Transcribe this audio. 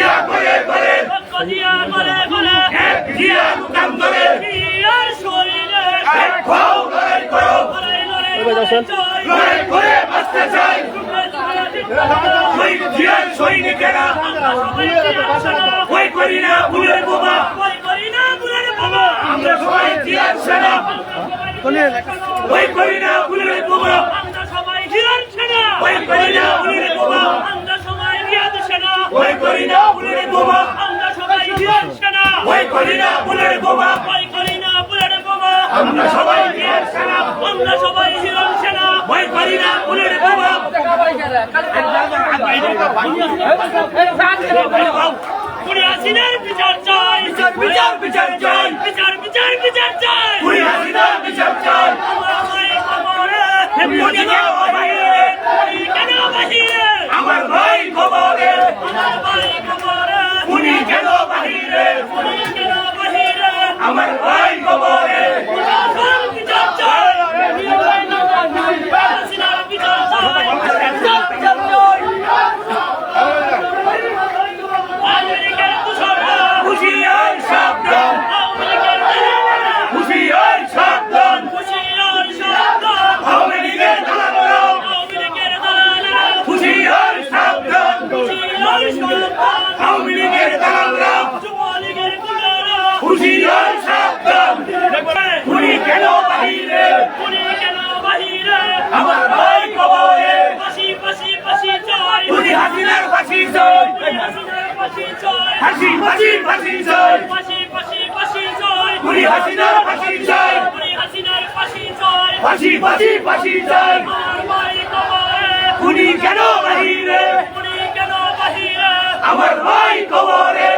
জিয়া করে করে জিয়া করে করে এক জিয়া দোকান ধরে জিয়ার শরীরে এক খাও লড়াই করো লড়াই করে বাঁচতে চাই শহীদ জিয়ার সৈনিকেরা ভয় করি না ভুলের বোমা আমরা সবাই জিয়ার সেনা ভয় করি না ভুলের বোমা ভয় করি না ভুলের বোমা ভয় করি না ভুলের বোমা ভয় করি না ভুলের বোমা আমরা সবাই জিয়ার সেনা ভয় করি না ভুলের বোমা বিচার চাই বিচার বিচার চাই বিচার বিচার বিচার চাই খুনি হাসিনার বিচার চাই আমার ভাই খবরে খুনি কেন বাহিরে আমার ভাই খবরে হুশিয়ার সাবধান হুশিয়ার সাবধান আওয়ামী লীগের দালালরা হুশিয়ার সাবধান আওয়ামী লীগের দালালরা হুশিয়ার সাবধান খুনি কেন বাহিরে আমার ভাই খবরে খুনি হাসিনার ফাঁসি চাই হাসি ফাঁসি ফাঁসি চাই খুনি হাসিনার ফাঁসি চাই ফাঁসি ফাঁসি ফাঁসি চাই খুনি কেন বাহিরে আমার ভাই খবরে